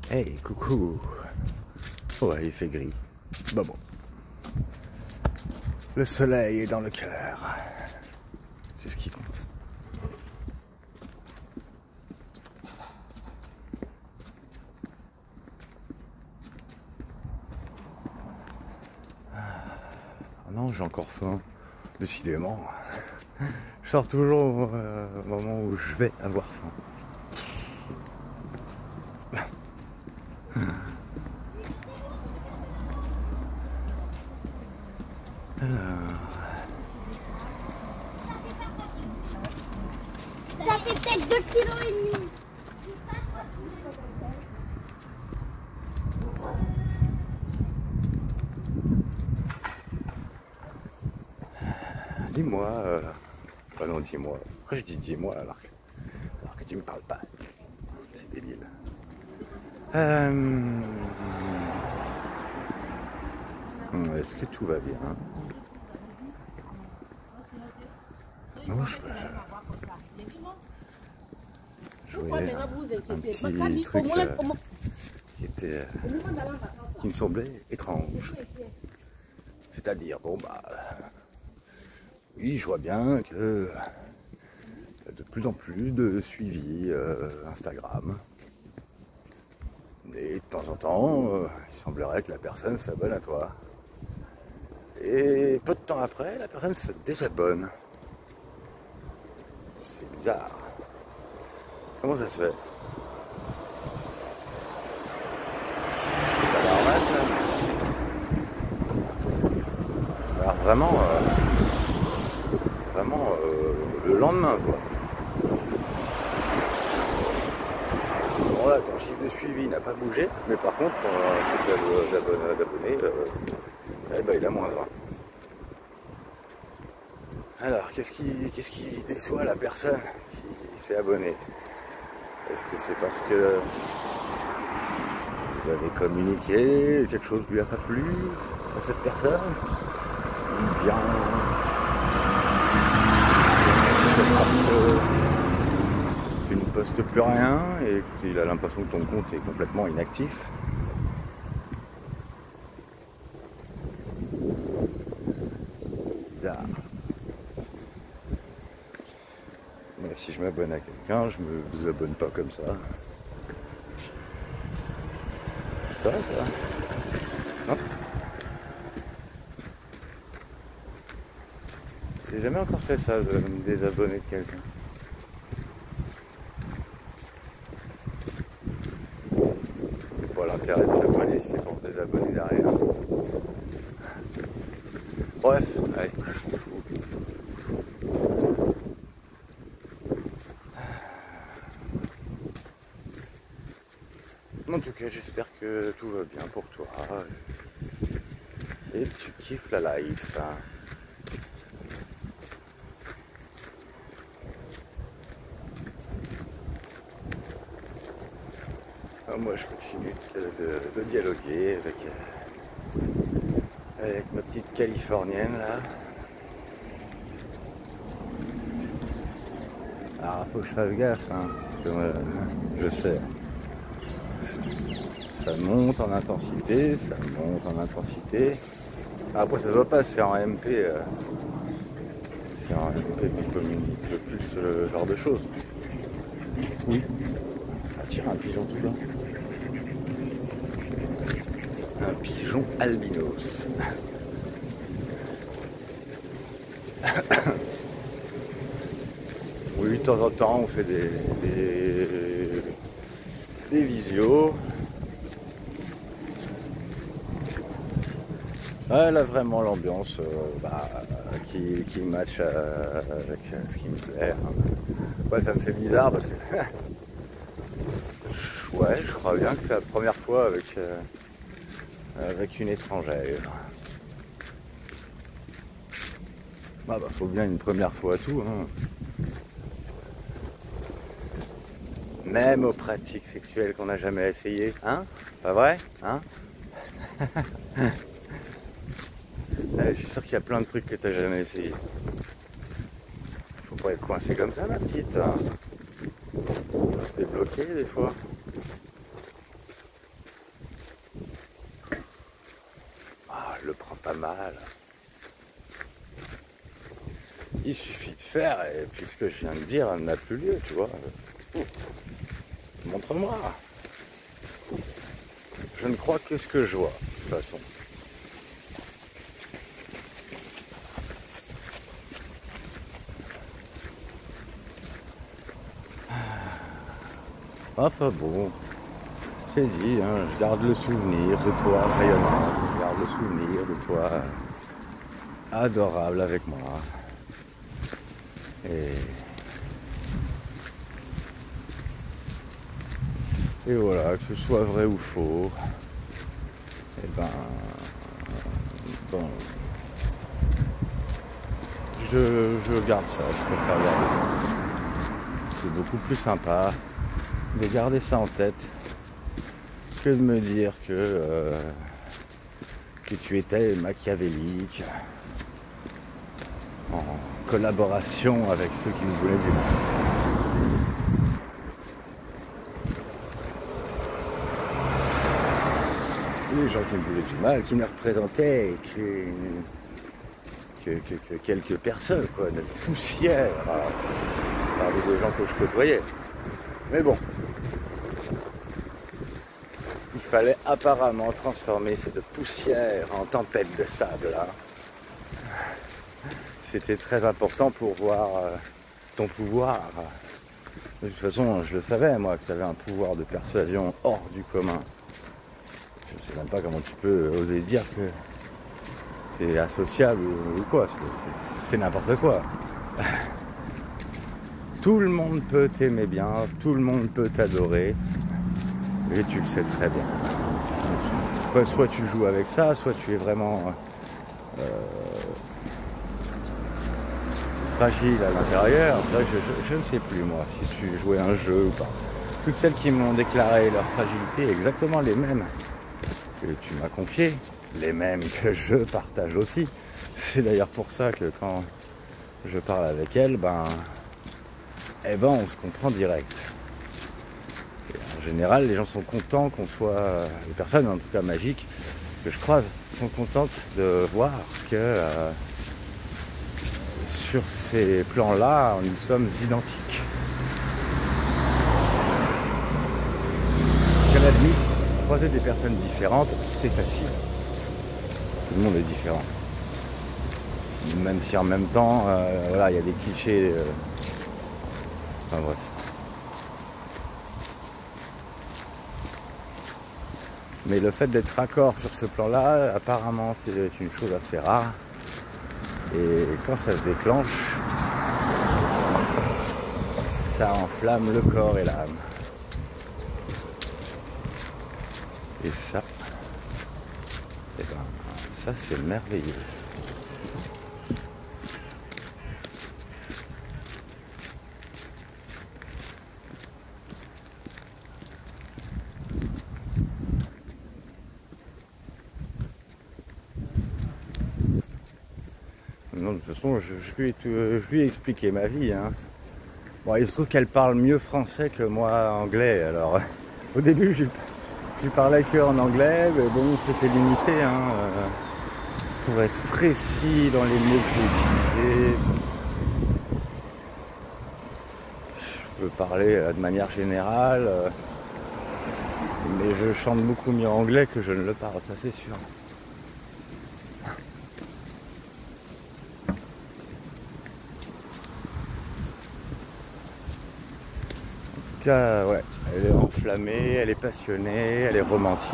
Hey, coucou. Ouais, il fait gris. Bah bon. Le soleil est dans le cœur. C'est ce qui compte. Ah non, j'ai encore faim. Décidément. Je sors toujours au moment où je vais avoir faim. Ça fait peut-être 2,5 kg. Dis-moi, ah non, dis-moi. Pourquoi je dis dis-moi alors que tu me parles pas? C'est débile. Est-ce que tout va bien? Non, je voyais un petit truc qui me semblait étrange. C'est-à-dire, bon bah, oui, je vois bien que y a de plus en plus de suivi Instagram. Et de temps en temps, il semblerait que la personne s'abonne à toi. Et peu de temps après, la personne se désabonne. C'est bizarre. Comment ça se fait? C'est pas normal ça. Alors vraiment, le lendemain quoi. Bon là, ton chiffre de suivi n'a pas bougé, mais par contre, ton chiffre d'abonnés, eh ben, il a moins 1. Alors, qu'est-ce qui déçoit la personne qui s'est abonnée? Est-ce que c'est parce que vous avez communiqué, quelque chose lui a pas plu à cette personne? Ou bien c'est parce que tu ne postes plus rien et qu'il a l'impression que ton compte est complètement inactif? Bizarre. Mais si je m'abonne à quelqu'un, je me désabonne pas comme ça. C'est pas ça? Non? J'ai jamais encore fait ça, de me désabonner de quelqu'un. C'est pas l'intérêt de s'abonner si c'est pour se désabonner derrière. Bref, allez, on s'en fout. En tout cas, j'espère que tout va bien pour toi. Et que tu kiffes la life. Moi, je continue de dialoguer avec ma petite californienne là. Alors, faut que je fasse gaffe, hein, parce que moi, je sais. Ça monte en intensité, ça monte en intensité. Après, ça ne doit pas se faire en MP. C'est en MP qu'on communique le plus ce genre de choses. Oui. Tirer un pigeon tout bas. Un pigeon albinos. Oui, de temps en temps, on fait des visios. Ah, là, vraiment, l'ambiance qui match avec ce qui me plaît. Ouais, ça me fait bizarre parce que ouais, je crois bien que c'est la première fois avec une étrangère. Bah, faut bien une première fois à tout, hein. Même aux pratiques sexuelles qu'on n'a jamais essayées, hein? Pas vrai? Hein? Je suis sûr qu'il y a plein de trucs que t'as jamais essayé. Faut pas être coincé comme ça, ma petite, hein. Faut se débloquer des fois. pas mal. Il suffit de faire, et puis ce que je viens de dire n'a plus lieu, tu vois. Montre-moi. Je ne crois que ce que je vois, de toute façon. Enfin bon, j'ai dit, hein, je garde le souvenir de toi rayonnant, je garde le souvenir de toi adorable avec moi. Et voilà, que ce soit vrai ou faux, et ben, bon, je garde ça, je préfère garder ça. C'est beaucoup plus sympa de garder ça en tête que de me dire que tu étais machiavélique en collaboration avec ceux qui nous voulaient du mal. Les gens qui me voulaient du mal, qui ne représentaient que quelques personnes, quoi, de poussière, parmi des gens que je côtoyais. Mais bon, il fallait apparemment transformer cette poussière en tempête de sable là. C'était très important pour voir ton pouvoir. De toute façon, je le savais, moi, que tu avais un pouvoir de persuasion hors du commun. Je ne sais même pas comment tu peux oser dire que tu es associable ou quoi. C'est n'importe quoi. Tout le monde peut t'aimer bien, tout le monde peut t'adorer. Et tu le sais très bien. Soit tu joues avec ça, soit tu es vraiment fragile à l'intérieur. C'est vrai que je ne sais plus moi si tu jouais un jeu ou pas. Toutes celles qui m'ont déclaré leur fragilité, exactement les mêmes que tu m'as confiées, les mêmes que je partage aussi. C'est d'ailleurs pour ça que quand je parle avec elles, on se comprend direct. Et en général, les gens sont contents qu'on soit, les personnes en tout cas magiques que je croise, sont contentes de voir que sur ces plans-là, nous sommes identiques. À la limite, croiser des personnes différentes, c'est facile. Tout le monde est différent. Même si en même temps, voilà, il y a des clichés. Enfin bref. Mais le fait d'être raccord sur ce plan-là, apparemment, c'est une chose assez rare. Et quand ça se déclenche, ça enflamme le corps et l'âme. Et ça, ça c'est merveilleux. Non, de toute façon, je lui ai expliqué ma vie. Hein. Bon, il se trouve qu'elle parle mieux français que moi anglais. Alors, au début, je parlais que en anglais, mais bon, c'était limité. Hein, pour être précis dans les mots que j'ai utilisés, je peux parler de manière générale, mais je chante beaucoup mieux anglais que je ne le parle, ça c'est sûr. Ouais, elle est enflammée, elle est passionnée, elle est romantique.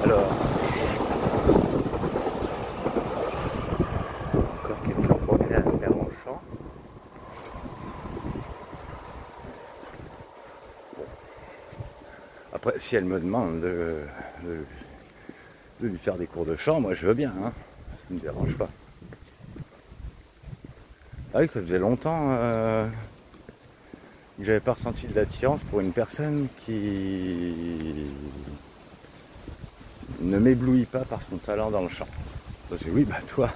Alors, encore quelques progrès à faire en chant. Après, si elle me demande de lui faire des cours de chant, moi je veux bien, hein. Ça ne me dérange pas. Ah oui, ça faisait longtemps que j'avais pas ressenti de l'attirance pour une personne qui ne m'éblouit pas par son talent dans le chant. Parce que oui, toi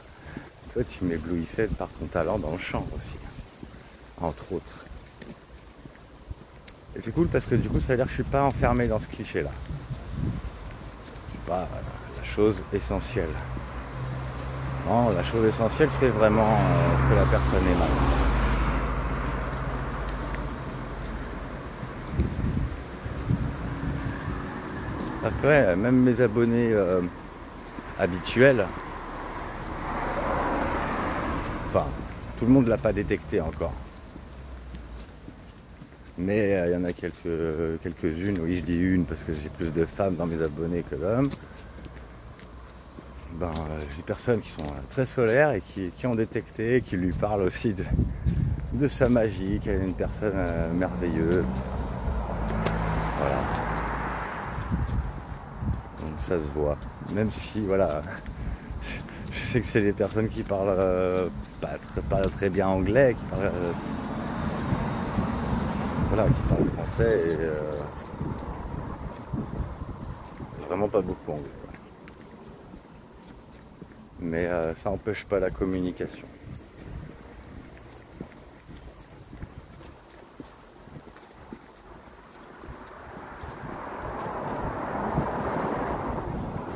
tu m'éblouissais par ton talent dans le chant aussi, entre autres. Et c'est cool parce que du coup ça veut dire que je suis pas enfermé dans ce cliché là. C'est pas la chose essentielle. Non, la chose essentielle c'est vraiment que la personne est mal. Après, même mes abonnés habituels, enfin, tout le monde l'a pas détecté encore. Mais il y en a quelques-unes, oui je dis une parce que j'ai plus de femmes dans mes abonnés que d'hommes. Ben, j'ai des personnes qui sont très solaires et qui ont détecté, qui lui parlent aussi de sa magie, qu'elle est une personne merveilleuse. Voilà. Donc ça se voit. Même si, voilà, je sais que c'est des personnes qui parlent pas très bien anglais, qui parlent... voilà, qui parlent français et vraiment pas beaucoup anglais. Mais ça n'empêche pas la communication.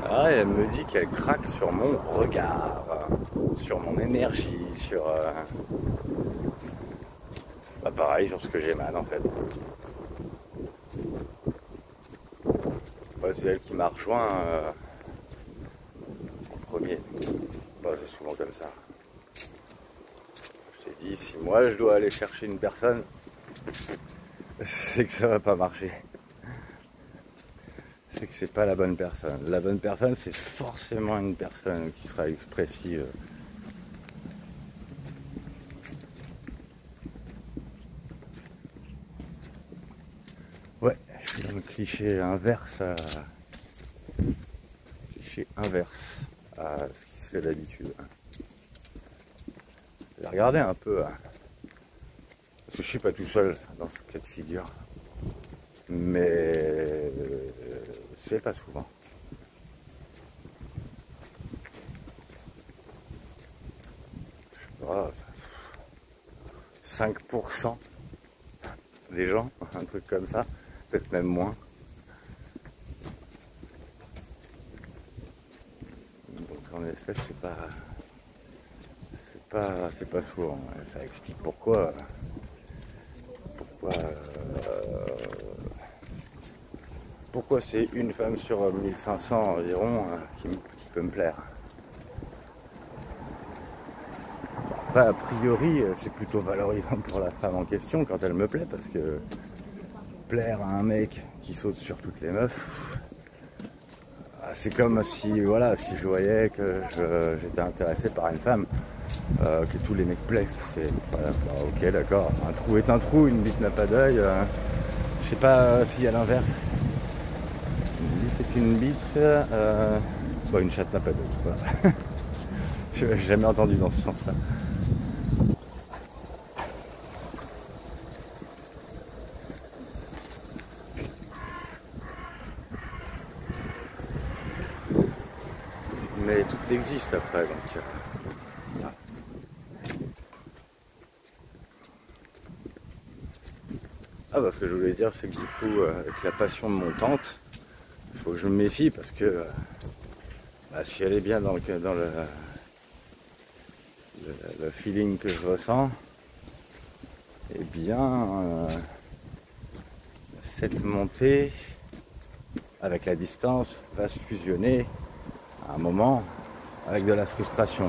Ah, elle me dit qu'elle craque sur mon regard, sur mon énergie, sur... Bah pareil, sur ce que j'émane en fait. Ouais, c'est elle qui m'a rejoint en premier. Bah, c'est souvent comme ça. Je t'ai dit, si moi je dois aller chercher une personne, c'est que ça va pas marcher. C'est que c'est pas la bonne personne. La bonne personne, c'est forcément une personne qui sera expressive. Ouais, je suis dans le cliché inverse à ce qui se fait d'habitude. J'ai regardé un peu, parce que je suis pas tout seul dans ce cas de figure, mais c'est pas souvent. Je sais pas, 5% des gens, un truc comme ça, peut-être même moins. Donc en effet, c'est pas souvent. Ça explique pourquoi c'est une femme sur 1500 environ qui peut me plaire. Enfin, a priori, c'est plutôt valorisant pour la femme en question quand elle me plaît, parce que plaire à un mec qui saute sur toutes les meufs, c'est comme si, voilà, si je voyais que j'étais intéressé par une femme, que tous les mecs plaisent. C'est voilà, bah, ok, d'accord. Un trou est un trou, une bite n'a pas d'œil. Je sais pas s'il y a l'inverse. Une bite est une bite. Bon, une chatte n'a pas d'œil. Voilà. Je n'ai jamais entendu dans ce sens-là. Mais tout existe après, donc... Ah bah ce que je voulais dire, c'est que du coup, avec la passion de mon tante, il faut que je me méfie parce que bah, si elle est bien dans le feeling que je ressens, eh bien, cette montée, avec la distance, va se fusionner à un moment avec de la frustration.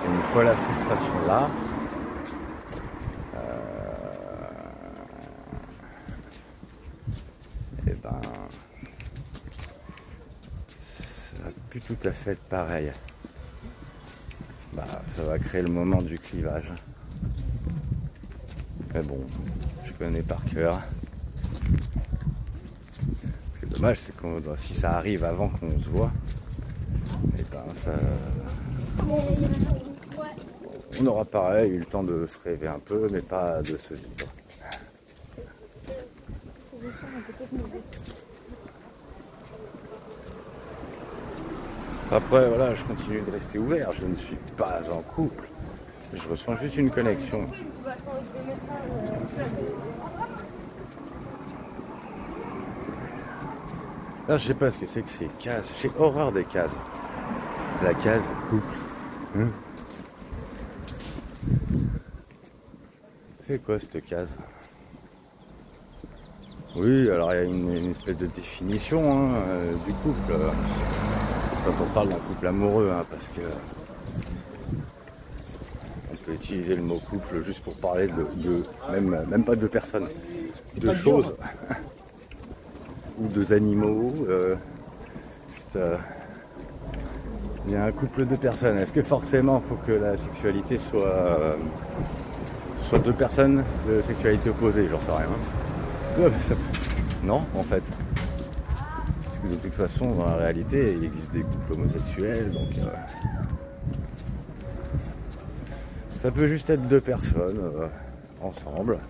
Et une fois la frustration là, et ben, ça va plus tout à fait être pareil. Bah, ça va créer le moment du clivage. Mais bon, je connais par cœur. Ce qui est dommage, c'est que si ça arrive avant qu'on se voit, et ben ça... On aura pareil eu le temps de se rêver un peu, mais pas de se vivre. Après, voilà, je continue de rester ouvert. Je ne suis pas en couple. Je ressens juste une connexion. Là, je sais pas ce que c'est que ces cases. J'ai horreur des cases. La case couple. Hein, c'est quoi cette case? Oui, alors il y a une espèce de définition hein, du couple. Quand on parle d'un couple amoureux, hein, parce que on peut utiliser le mot couple juste pour parler même pas de personnes, de choses ou deux animaux. Il y a un couple de personnes. Est-ce que forcément il faut que la sexualité soit deux personnes de sexualité opposée? J'en sais rien. Ouais, non, en fait. Parce que de toute façon, dans la réalité, il existe des couples homosexuels, donc ça peut juste être deux personnes ensemble.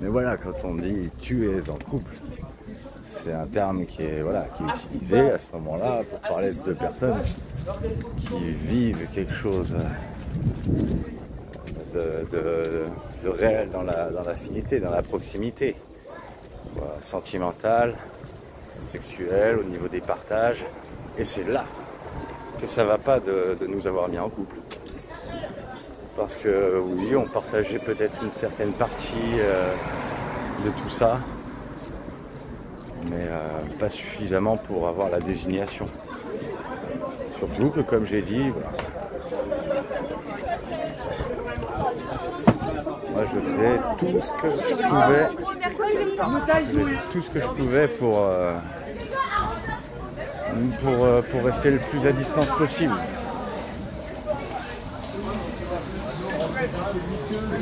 Mais voilà, quand on dit tu es en couple, c'est un terme qui est utilisé à ce moment-là pour parler de deux personnes qui vivent quelque chose de réel dans l'affinité, dans la proximité, sentimentale, sexuelle, au niveau des partages. Et c'est là que ça va pas de nous avoir mis en couple. Parce que oui, on partageait peut-être une certaine partie de tout ça, mais pas suffisamment pour avoir la désignation. Surtout que, comme j'ai dit, voilà, moi je faisais tout ce que je pouvais pour rester le plus à distance possible.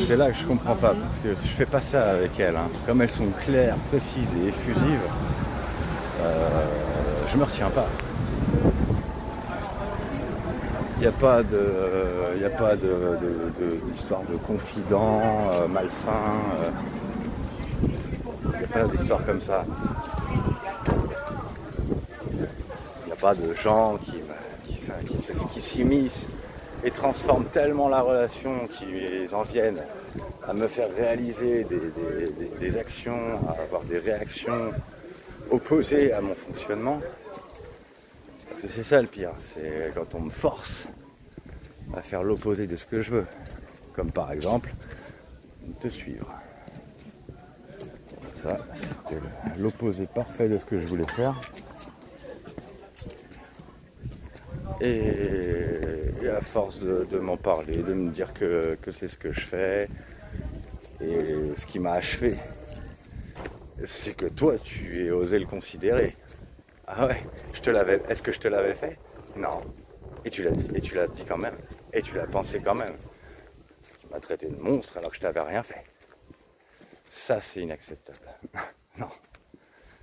C'est là que je comprends pas, parce que je fais pas ça avec elles, hein. Comme elles sont claires, précises et effusives, je me retiens pas. Il n'y a pas d'histoire de confident malsain. Il n'y a pas d'histoire comme ça. Il n'y a pas de gens qui s'immiscent et transforment tellement la relation qu'ils en viennent à me faire réaliser des actions, à avoir des réactions opposées à mon fonctionnement. Parce que c'est ça le pire, c'est quand on me force à faire l'opposé de ce que je veux. Comme par exemple, te suivre. Ça, c'était l'opposé parfait de ce que je voulais faire. Et à force de m'en parler, de me dire que c'est ce que je fais, et ce qui m'a achevé, c'est que toi, tu es osé le considérer. Ah ouais, est-ce que je te l'avais fait? Non. Et tu l'as dit quand même. Et tu l'as pensé quand même. Tu m'as traité de monstre alors que je t'avais rien fait. Ça, c'est inacceptable. Non,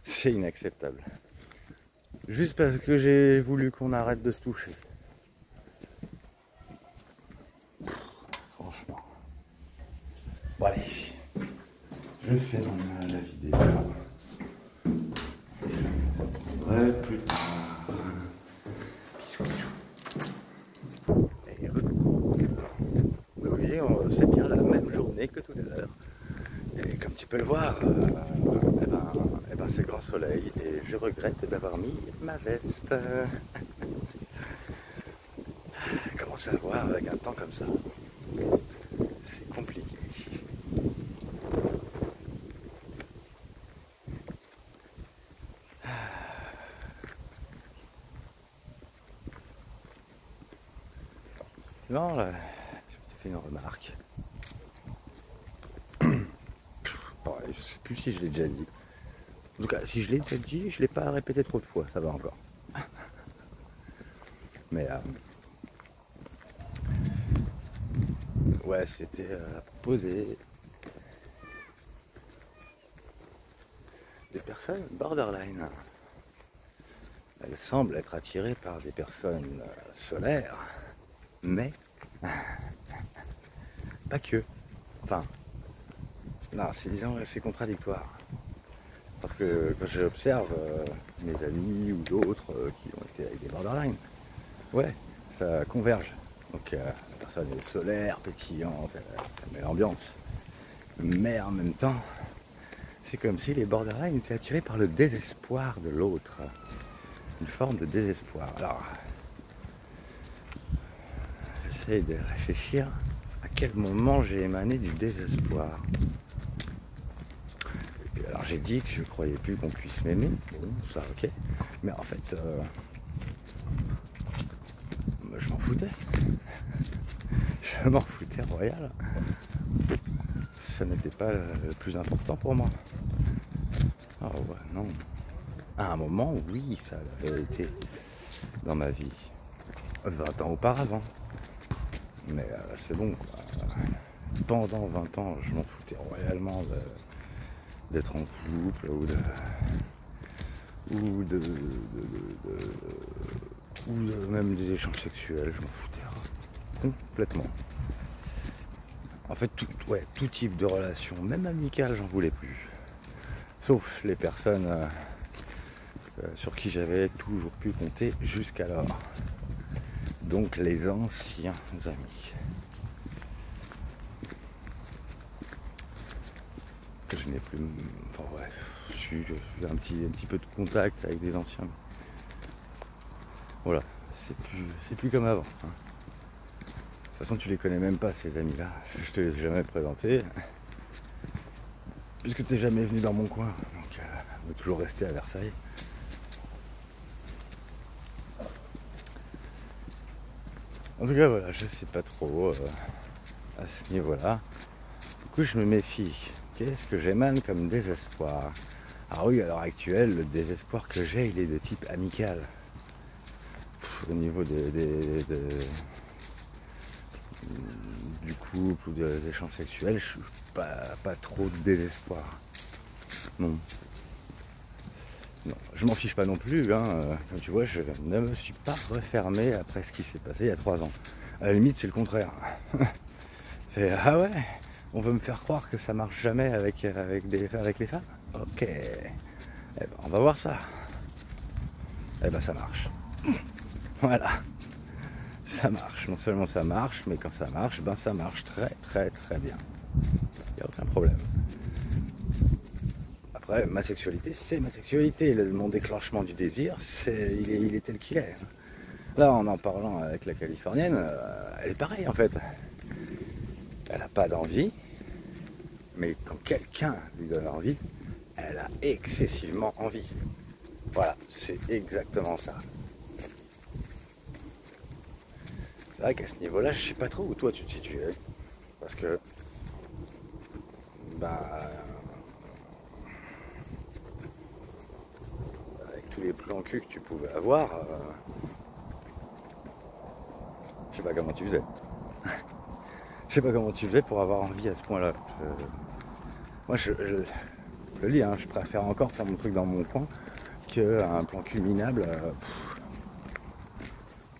c'est inacceptable. Juste parce que j'ai voulu qu'on arrête de se toucher. Franchement. Bon allez, je fais la vidéo. Je reviendrai plus tard. Bisous, bisous. Et recoucou. Oui, c'est bien la même journée que tout à l'heure. Et comme tu peux le voir, c'est grand soleil et je regrette d'avoir mis ma veste. Comment ça va voir avec un temps comme ça? C'est compliqué. Non, je te fais une remarque. Bon, je sais plus si je l'ai déjà dit. En tout cas, si je l'ai déjà dit, je ne l'ai pas répété trop de fois, ça va encore. Mais ouais, c'était à propos des personnes borderline. Elles semblent être attirées par des personnes solaires, mais pas que. Enfin, non, c'est contradictoire. Parce que quand j'observe mes amis ou d'autres qui ont été avec des borderline, ouais, ça converge. Donc la personne est solaire, pétillante, elle met l'ambiance. Mais en même temps, C'est comme si les borderline étaient attirés par le désespoir de l'autre. Une forme de désespoir. Alors, j'essaie de réfléchir à quel moment j'ai émané du désespoir. Alors j'ai dit que je croyais plus qu'on puisse m'aimer. Bon, ça ok. Mais en fait, je m'en foutais. Je m'en foutais royal. Ça n'était pas le plus important pour moi. Ah ouais, non. À un moment, oui, ça avait été dans ma vie. 20 ans auparavant. Mais c'est bon, quoi. Pendant 20 ans, je m'en foutais royalement d'être en couple ou même des échanges sexuels, je m'en foutais complètement. En fait, tout type de relation, même amicale, j'en voulais plus. Sauf les personnes sur qui j'avais toujours pu compter jusqu'alors. Donc les anciens amis. Que je n'ai plus. Enfin bref, j'ai un petit peu de contact avec des anciens. Voilà, c'est plus comme avant. Hein. De toute façon, tu les connais même pas, ces amis-là. Je te les ai jamais présentés. Puisque tu n'es jamais venu dans mon coin. Donc, on est toujours resté à Versailles. En tout cas, voilà, je sais pas trop à ce niveau-là. Du coup, je me méfie. Qu'est-ce que j'émane comme désespoir? Ah oui, à l'heure actuelle, le désespoir que j'ai, il est de type amical. Au niveau du couple ou des échanges sexuels, je suis pas trop de désespoir. Non. Non, je m'en fiche pas non plus, hein. Comme tu vois, je ne me suis pas refermé après ce qui s'est passé il y a 3 ans. À la limite, c'est le contraire. Ah ouais, on veut me faire croire que ça marche jamais avec les femmes? Ok. Eh ben, on va voir ça. Eh ben, ça marche. Voilà. Ça marche. Non seulement ça marche, mais quand ça marche, ben ça marche très très très bien. Il n'y a aucun problème. Après, ma sexualité, c'est ma sexualité. Mon déclenchement du désir, il est tel qu'il est. Là, en parlant avec la Californienne, elle est pareille en fait. Elle n'a pas d'envie, mais quand quelqu'un lui donne envie, elle a excessivement envie. Voilà, c'est exactement ça. C'est vrai qu'à ce niveau-là, je sais pas trop où toi tu te situais. Parce que, avec tous les plans cul que tu pouvais avoir, je sais pas comment tu faisais. Je sais pas comment tu faisais pour avoir envie à ce point-là. Moi, je le lis, hein, je préfère encore faire mon truc dans mon coin qu'un plan cul minable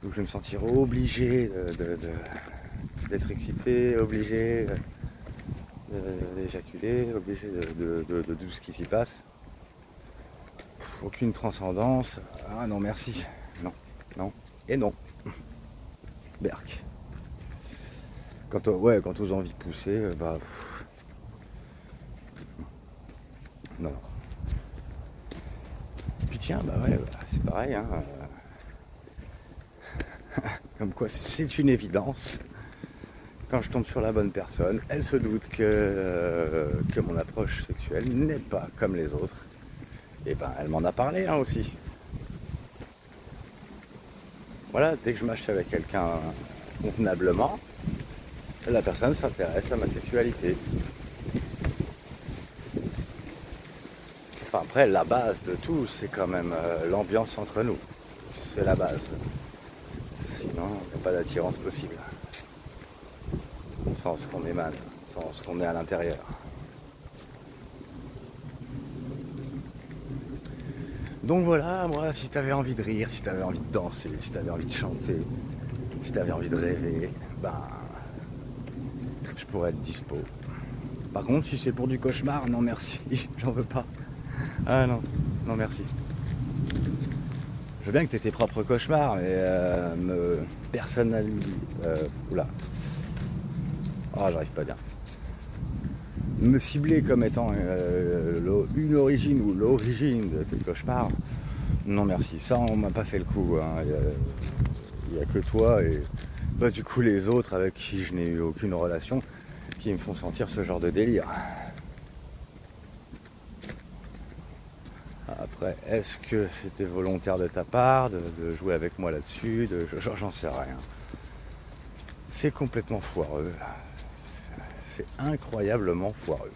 où je vais me sentir obligé d'être excité, obligé d'éjaculer, obligé de tout ce qui s'y passe. Aucune transcendance. Ah non, merci. Non, non et non. Berk. Quant aux envies poussées, non. Puis tiens, c'est pareil, hein. Comme quoi c'est une évidence. Quand je tombe sur la bonne personne, elle se doute que mon approche sexuelle n'est pas comme les autres. Et elle m'en a parlé aussi. Voilà, dès que je mâche avec quelqu'un convenablement, la personne s'intéresse à ma sexualité. Enfin après, la base de tout, c'est quand même l'ambiance entre nous. C'est la base. Sinon, il n'y a pas d'attirance possible. Sans ce qu'on émane, sans ce qu'on est à l'intérieur. Donc voilà, moi, si tu avais envie de rire, si tu avais envie de danser, si tu avais envie de chanter, si tu avais envie de rêver, je pourrais être dispo. Par contre, si c'est pour du cauchemar, non merci, j'en veux pas. Ah non, non merci. Je veux bien que tu aies tes propres cauchemars, mais me personnalise. Oula. Oh, j'arrive pas bien. me cibler comme étant une origine ou l'origine de tes cauchemars, non merci, ça on m'a pas fait le coup, hein. Il n'y a que toi et bah, du coup les autres avec qui je n'ai eu aucune relation qui me font sentir ce genre de délire. Après, est-ce que c'était volontaire de ta part de jouer avec moi là-dessus, j'en sais rien. C'est complètement foireux. C'est incroyablement foireux.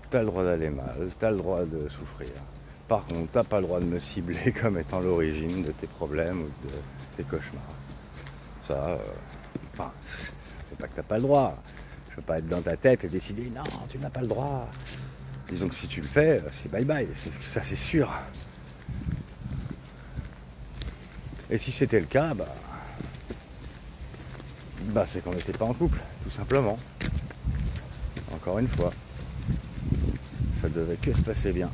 T'as le droit d'aller mal, t'as le droit de souffrir. Par contre, t'as pas le droit de me cibler comme étant l'origine de tes problèmes ou de tes cauchemars. Ça, enfin, c'est pas que t'as pas le droit. Je peux pas être dans ta tête et décider non, tu n'as pas le droit. Disons que si tu le fais, c'est bye bye, ça c'est sûr. Et si c'était le cas, bah c'est qu'on n'était pas en couple, tout simplement. Encore une fois, ça devait que se passer bien.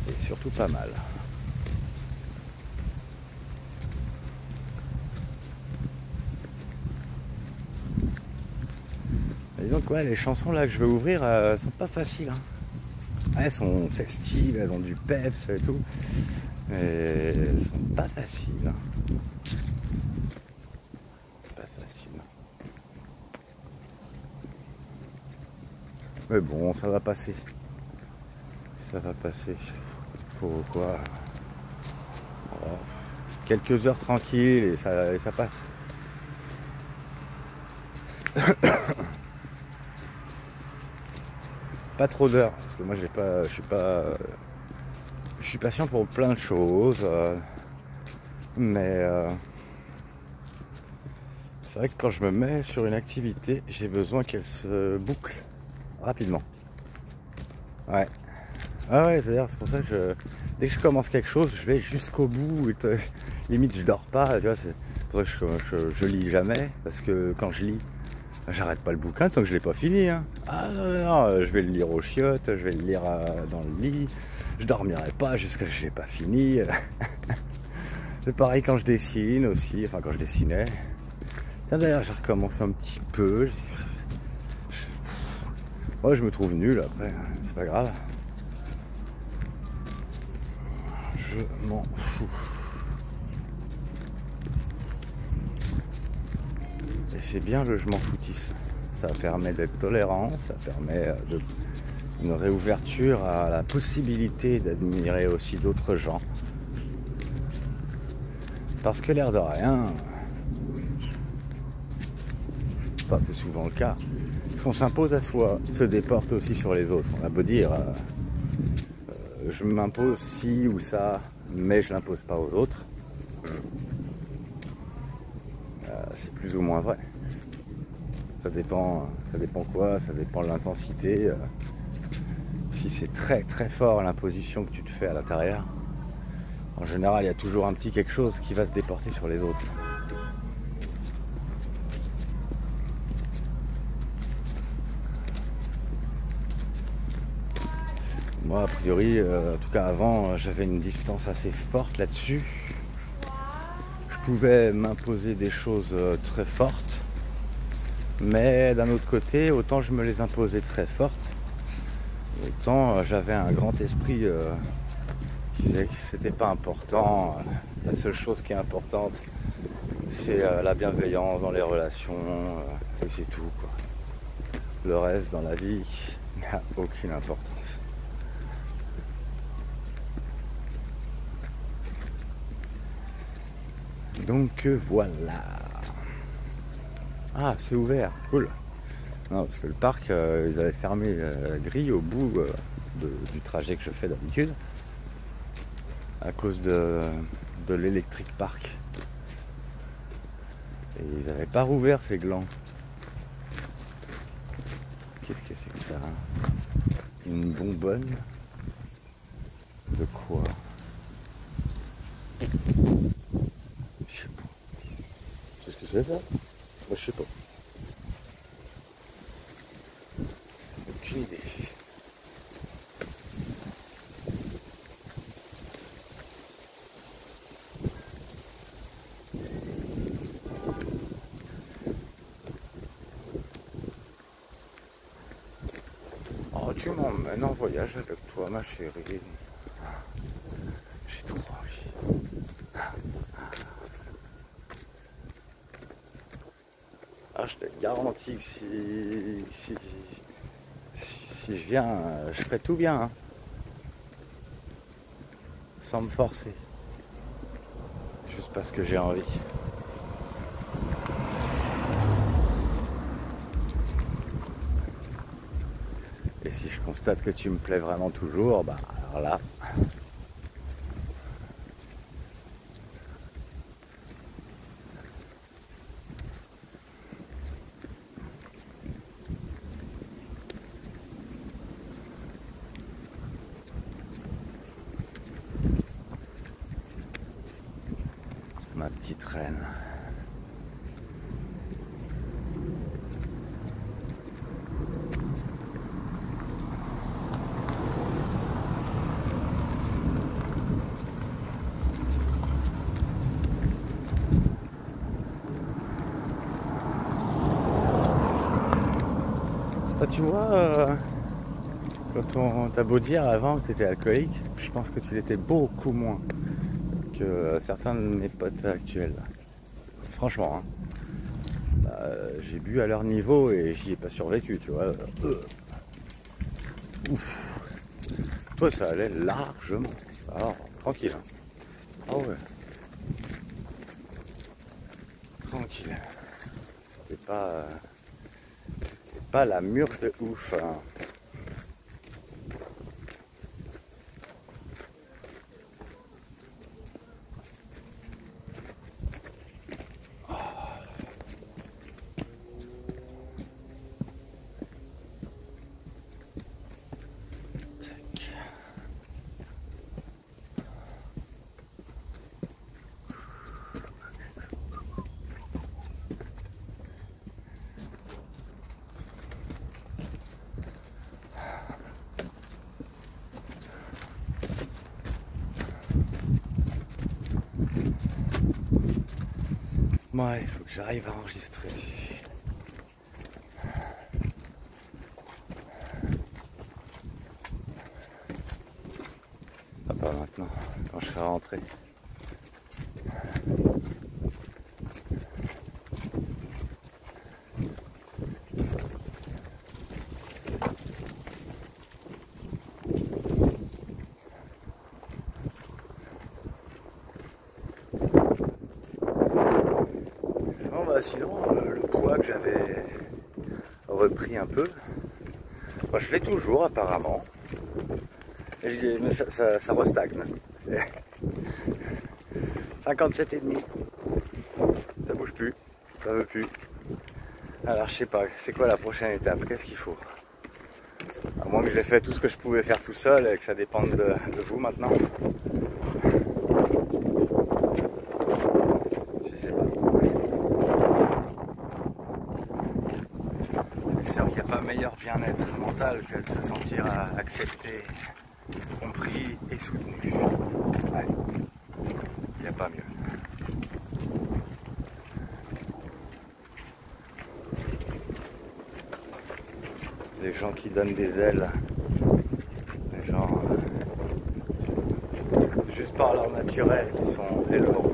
Et surtout pas mal. Et donc ouais, les chansons là que je vais ouvrir sont pas faciles. Hein. Elles sont festives, elles ont du peps et tout. Mais elles sont pas faciles. Hein. Pas facile. Mais bon, ça va passer. Ça va passer. Faut quoi? Oh, quelques heures tranquilles et ça passe. Pas trop d'heures, parce que moi je suis patient pour plein de choses, mais c'est vrai que quand je me mets sur une activité, j'ai besoin qu'elle se boucle rapidement. Ouais. Ah ouais, c'est pour ça que dès que je commence quelque chose, je vais jusqu'au bout. Et limite, je dors pas. Tu vois, c'est pour ça que je lis jamais, parce que quand je lis, j'arrête pas le bouquin tant que je l'ai pas fini. Hein. Ah non, je vais le lire aux chiottes, je vais le lire dans le lit. Je dormirai pas jusqu'à ce que je l'ai pas fini. C'est pareil quand je dessine aussi, enfin quand je dessinais. Tiens d'ailleurs, j'ai recommencé un petit peu. Moi je me trouve nul après, c'est pas grave. Je m'en fous. Et c'est bien le je m'en foutisse. Ça permet d'être tolérant, ça permet une réouverture à la possibilité d'admirer aussi d'autres gens. Parce que l'air de rien, enfin, c'est souvent le cas, ce qu'on s'impose à soi se déporte aussi sur les autres. On a beau dire, je m'impose ci ou ça, mais je l'impose pas aux autres. C'est plus ou moins vrai. Ça dépend quoi, ça dépend de l'intensité. Si c'est très très fort l'imposition que tu te fais à l'intérieur, en général il y a toujours un petit quelque chose qui va se déporter sur les autres. Moi a priori, en tout cas avant, j'avais une distance assez forte là-dessus. Je pouvais m'imposer des choses très fortes, mais d'un autre côté, autant je me les imposais très fortes, autant j'avais un grand esprit qui disait que c'était pas important. La seule chose qui est importante, c'est la bienveillance dans les relations, et c'est tout, quoi. Le reste dans la vie n'a aucune importance. Donc voilà. Ah, c'est ouvert, cool. Non, parce que le parc, ils avaient fermé la grille au bout du trajet que je fais d'habitude à cause de l'électrique park. Et ils n'avaient pas rouvert ces glands. Qu'est-ce que c'est que ça? Une bonbonne? De quoi? Je sais pas. C'est ce que c'est ça? Moi je sais pas. Aucune idée. tu m'emmènes en voyage avec toi, ma chérie. J'ai trop envie. Ah, je te garantis que si je viens, je ferai tout bien, hein, sans me forcer. Juste parce que j'ai envie. Et si je constate que tu me plais vraiment toujours, bah alors là... Ma petite reine. Bah, tu vois, quand on t'a beau dire avant que tu étais alcoolique, je pense que tu l'étais beaucoup moins que certains de mes potes actuels. Franchement, hein. J'ai bu à leur niveau et j'y ai pas survécu, tu vois. Ouf. Toi, ça allait largement. Alors, tranquille. Hein. Ah ouais. Tranquille. C'est pas la mûche de ouf. Hein. Ouais, il faut que j'arrive à enregistrer. Ah, pas maintenant, quand je serai rentré. Bon bah sinon, le poids que j'avais repris un peu, bah, je l'ai toujours apparemment, mais ça restagne. 57,5, ça bouge plus, ça veut plus. Alors je sais pas, c'est quoi la prochaine étape, qu'est-ce qu'il faut? À moins que j'ai fait tout ce que je pouvais faire tout seul et que ça dépende de vous maintenant. Je sais pas. C'est sûr qu'il n'y a pas meilleur bien-être mental que de se sentir accepté, compris et soutenu. Ouais. Il n'y a pas mieux. Les gens qui donnent des ailes, les gens juste par leur naturel qui sont élevants.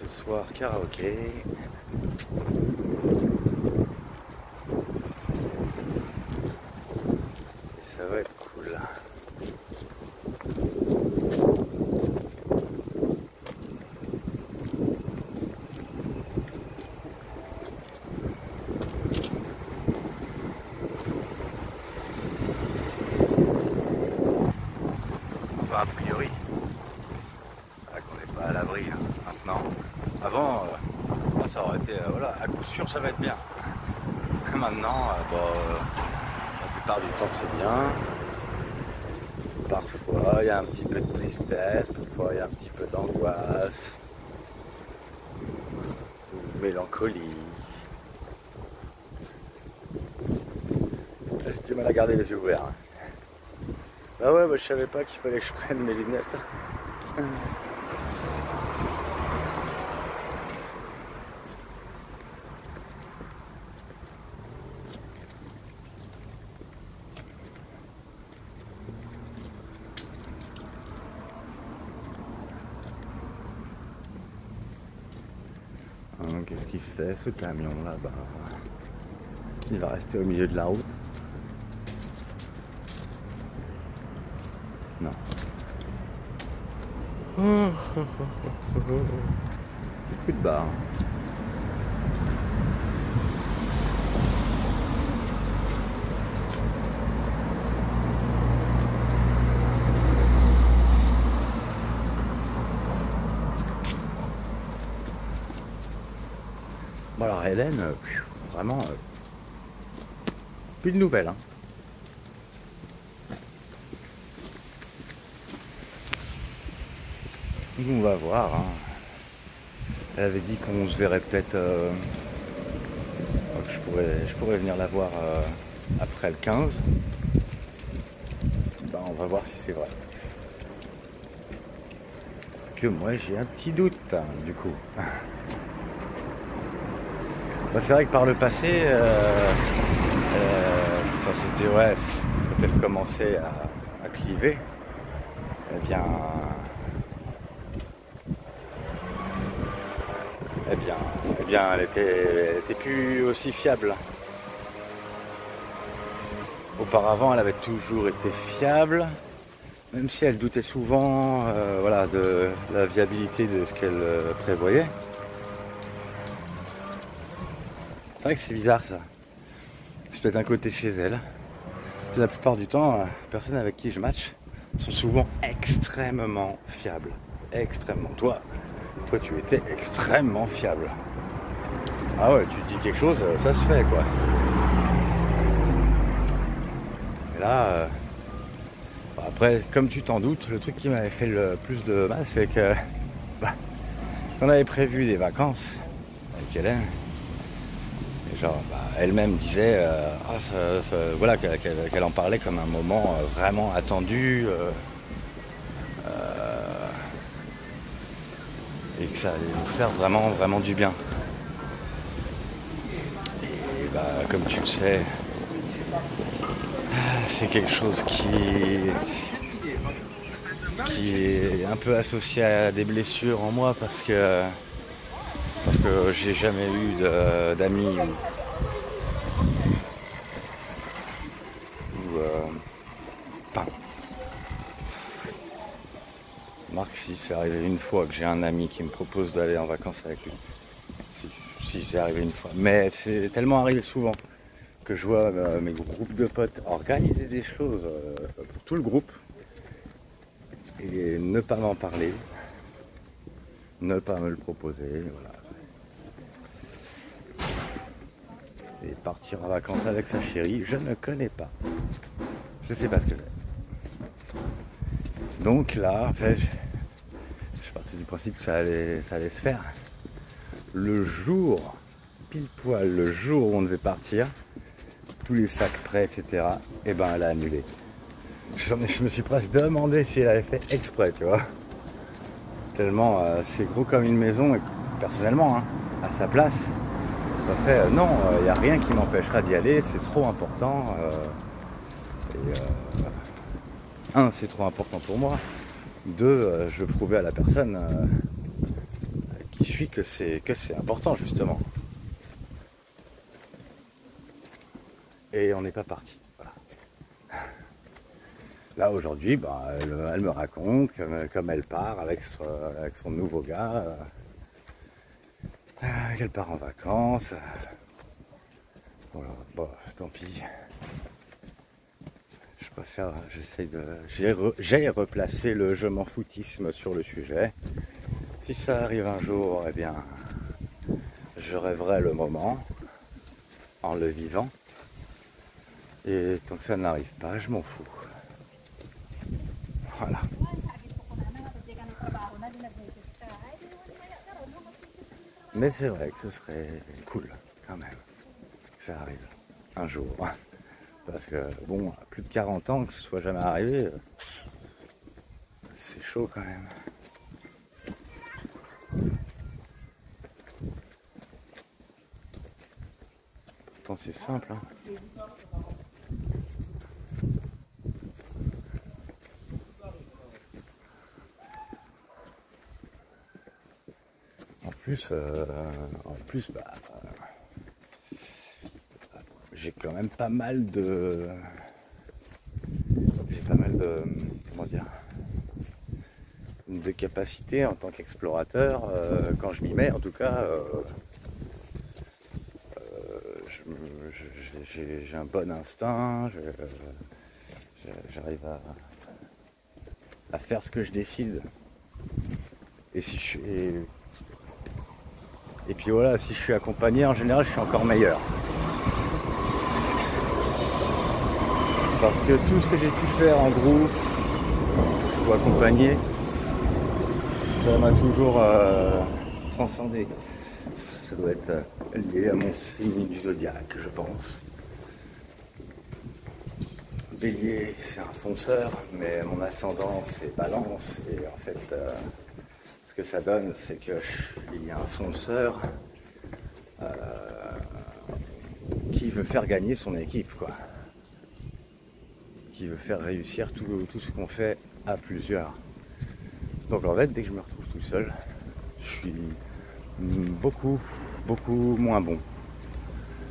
Soir karaoké. Et ça va être cool. Enfin, a priori. ça aurait été, voilà, à coup sûr ça va être bien. Maintenant, la plupart du temps c'est bien. Parfois il y a un petit peu de tristesse, parfois il y a un petit peu d'angoisse, de mélancolie. J'ai du mal à garder les yeux ouverts. Bah ouais, je savais pas qu'il fallait que je prenne mes lunettes. Qu'est-ce qu'il fait ce camion là-bas? Il va rester au milieu de la route? Non. C'est coup de barre. Bon alors Hélène, vraiment, plus de nouvelles. Hein. On va voir. Hein. Elle avait dit qu'on se verrait peut-être, que je pourrais venir la voir après le 15. Ben, on va voir si c'est vrai. Parce que moi j'ai un petit doute, hein, du coup. Ben, c'est vrai que par le passé, c'était ouais, quand elle commençait à cliver, elle était plus aussi fiable. Auparavant, elle avait toujours été fiable, même si elle doutait souvent voilà, de la viabilité de ce qu'elle prévoyait. C'est vrai que c'est bizarre ça. C'est peut-être un côté chez elle. La plupart du temps, les personnes avec qui je match sont souvent extrêmement fiables. Extrêmement. Toi, tu étais extrêmement fiable. Ah ouais, tu dis quelque chose, ça se fait quoi. Et là, après, comme tu t'en doutes, le truc qui m'avait fait le plus de mal, c'est que on avait prévu des vacances avec Hélène. Et genre, elle-même disait, voilà, qu'elle en parlait comme un moment vraiment attendu. Et que ça allait nous faire vraiment, vraiment du bien. Et comme tu le sais, c'est quelque chose qui est un peu associé à des blessures en moi parce que j'ai jamais eu d'amis Marc, si c'est arrivé une fois que j'ai un ami qui me propose d'aller en vacances avec lui. Si c'est arrivé une fois. Mais c'est tellement arrivé souvent que je vois mes groupes de potes organiser des choses pour tout le groupe et ne pas m'en parler, ne pas me le proposer, voilà. Et partir en vacances avec sa chérie, je ne connais pas. Je sais pas ce que c'est. Donc là, en fait, je suis parti du principe que ça allait se faire. Le jour, pile poil, le jour où on devait partir, tous les sacs prêts, etc., et ben elle a annulé. Je me suis presque demandé si elle avait fait exprès, tu vois. Tellement c'est gros comme une maison, et personnellement, hein, à sa place, ça fait non, il n'y a rien qui m'empêchera d'y aller, c'est trop important. Un, c'est trop important pour moi. Deux, je veux prouver à la personne qui je suis que c'est important justement. Et on n'est pas parti. Voilà. Là aujourd'hui, elle me raconte comme elle part avec son nouveau gars, qu'elle part en vacances. Voilà, bon, tant pis. J'ai replacé le je m'en foutisme sur le sujet. Si ça arrive un jour, eh bien, je rêverai le moment en le vivant. Et tant que ça n'arrive pas, je m'en fous. Voilà. Mais c'est vrai que ce serait cool quand même que ça arrive un jour. Parce que bon, à plus de 40 ans, que ce soit jamais arrivé, c'est chaud quand même. Pourtant c'est simple, hein. En plus, bah, j'ai quand même pas mal de, comment dire, de capacités en tant qu'explorateur. Quand je m'y mets, en tout cas, j'ai un bon instinct. J'arrive à faire ce que je décide. Et si je suis Et puis voilà, si je suis accompagné, en général, je suis encore meilleur. Parce que tout ce que j'ai pu faire en groupe ou accompagné, ça m'a toujours transcendé. Ça doit être lié à mon signe du zodiaque, je pense. Bélier, c'est un fonceur, mais mon ascendant, c'est Balance. Et en fait, ce que ça donne, c'est qu'il y a un fonceur qui veut faire gagner son équipe, quoi. Qui veut faire réussir tout ce qu'on fait à plusieurs. Donc en fait, dès que je me retrouve tout seul, je suis beaucoup moins bon.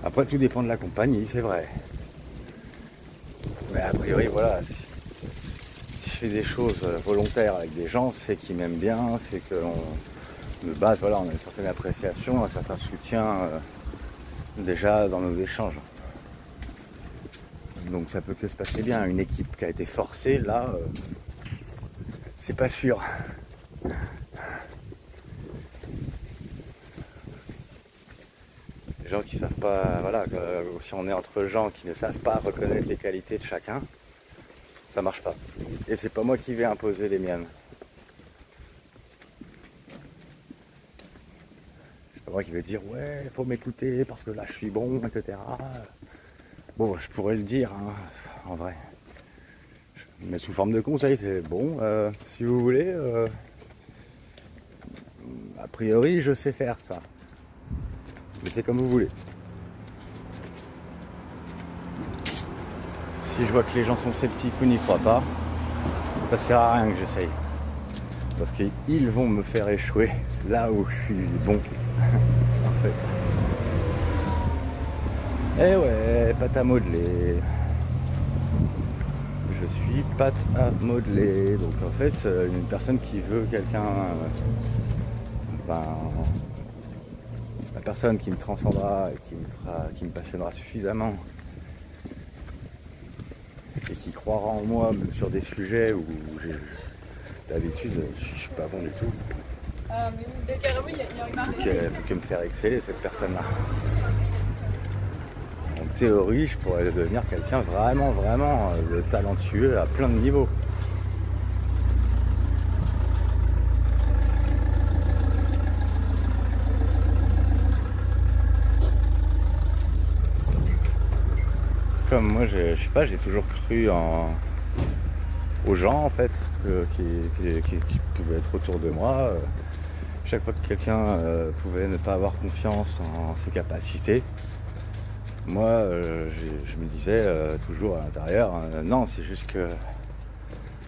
Après, tout dépend de la compagnie, c'est vrai. Mais a priori, voilà, si je fais des choses volontaires avec des gens, c'est qu'ils m'aiment bien, c'est qu'on me base, voilà, on a une certaine appréciation, un certain soutien déjà dans nos échanges. Donc ça peut que se passer bien. Une équipe qui a été forcée, là, c'est pas sûr. Les gens qui savent pas, voilà, si on est entre gens qui ne savent pas reconnaître les qualités de chacun, ça marche pas. Et c'est pas moi qui vais imposer les miennes. C'est pas moi qui vais dire ouais, il faut m'écouter parce que là je suis bon, etc. Bon, je pourrais le dire, hein, en vrai. Mais sous forme de conseil, c'est bon, si vous voulez, a priori je sais faire ça. Mais c'est comme vous voulez. Si je vois que les gens sont sceptiques ou n'y croient pas, ça sert à rien que j'essaye. Parce qu'ils vont me faire échouer là où je suis bon, en fait. Eh ouais, pâte à modeler. Je suis pâte à modeler. Donc en fait, une personne qui veut quelqu'un... la personne qui me transcendra et qui me passionnera suffisamment et qui croira en moi sur des sujets où d'habitude je suis pas bon du tout. Donc elle peut que me faire exceller, cette personne-là. En théorie, je pourrais devenir quelqu'un vraiment talentueux à plein de niveaux. Comme moi, je sais pas, j'ai toujours cru aux gens en fait qui pouvaient être autour de moi. Chaque fois que quelqu'un pouvait ne pas avoir confiance en ses capacités, moi je me disais toujours à l'intérieur, non, c'est juste que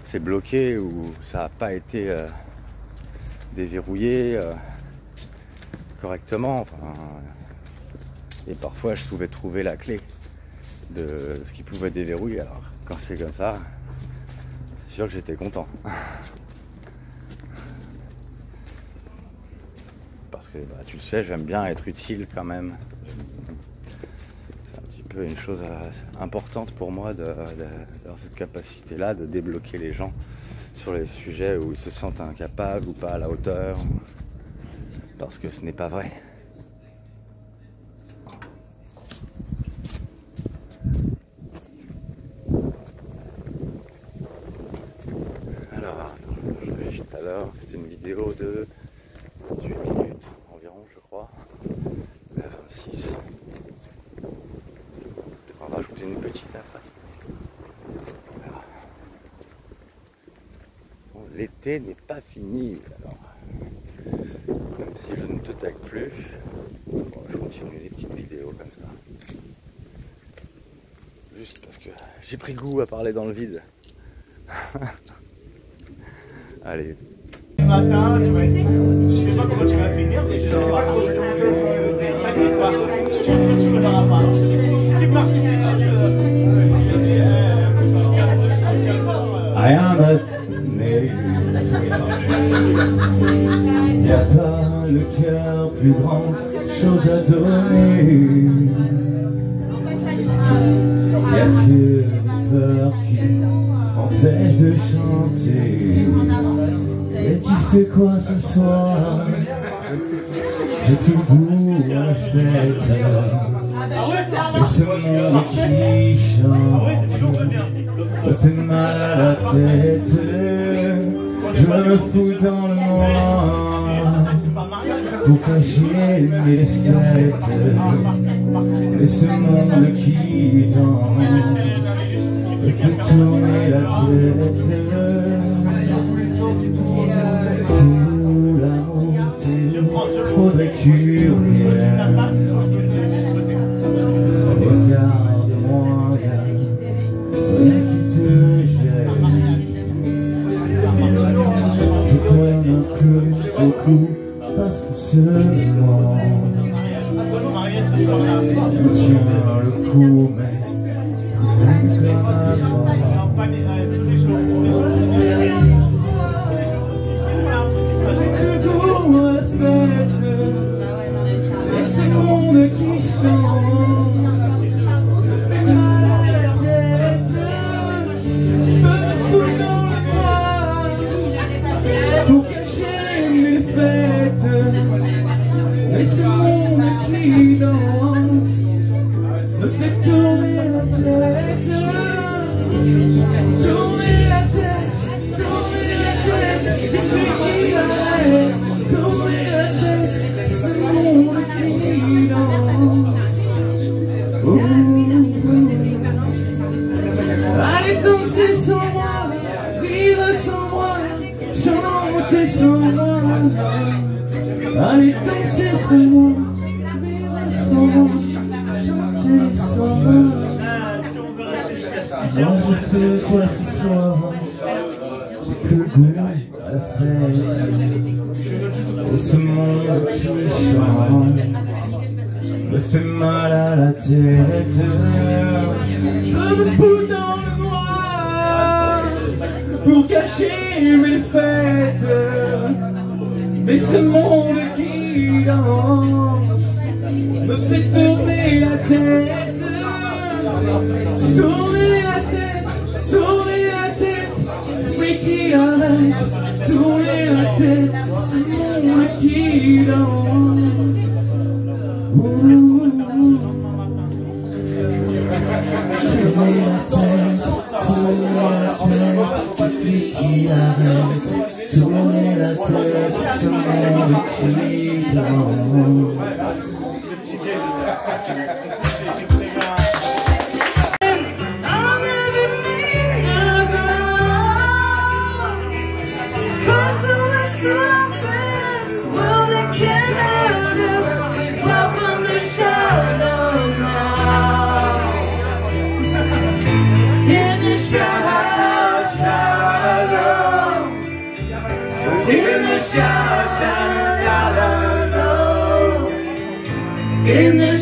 c'est bloqué ou ça n'a pas été déverrouillé correctement. Enfin, et parfois je pouvais trouver la clé de ce qui pouvait déverrouiller. Alors quand c'est comme ça, c'est sûr que j'étais content. Parce que bah, tu le sais, j'aime bien être utile quand même. C'est un petit peu une chose importante pour moi d'avoir cette capacité-là de débloquer les gens sur les sujets où ils se sentent incapables ou pas à la hauteur. Parce que ce n'est pas vrai. Conchita Wurst. L'été n'est pas fini, alors même si je ne te tag plus, bon, je continue les petites vidéos comme ça. Juste parce que j'ai pris goût à parler dans le vide. Allez. Le matin, je sais pas comment tu vas finir, mais je sais pas comment tu vas finir. Je ne verra pas. Qui participe I am a y a pas le cœur plus grand chose à donner. Y a que les peurs qui m'empêchent de chanter. Et tu fais quoi ce soir? J'ai plus le goût à la fête. Et ce monde qui chante me fait mal à la tête. Je me fous dans le noir pour cacher mes fêtes. Et ce monde qui danse me fait tourner la tête. T'es où l'amour, t'es où? Faudrait que tu reviennes. Regarde-moi, y'a rien qui te gêne. Je donne un peu beaucoup parce qu'on se ment. On tient le coup, mais c'est plus comme avant. Le goût à la fête, et ce monde qui change me fait mal à la tête. Je me fous dans le noir pour cacher mes fêtes. Et ce monde qui danse me fait tourner la tête. Tourner la tête, tourner la tête. Et puis qui arrête, tourner la tête. Ce monde qui danse. Allez danser sans moi, rire sans moi, chanter sans moi. Allez danser sans moi, rire sans moi, chanter sans moi. Moi je fais quoi ce soir? J'ai que le goût à la fête. Et ce monde qui chante me fait mal à la tête. Je me fous dans le noir pour cacher mes fêtes. Mais ce monde qui danse me fait tourner la tête. Tourner la tête, tourner la tête. Mais qui arrête, tourner la tête. Ce monde qui danse. Tourner la tête, celui qui arrête. Tourner la tête, ce monde qui danse. In the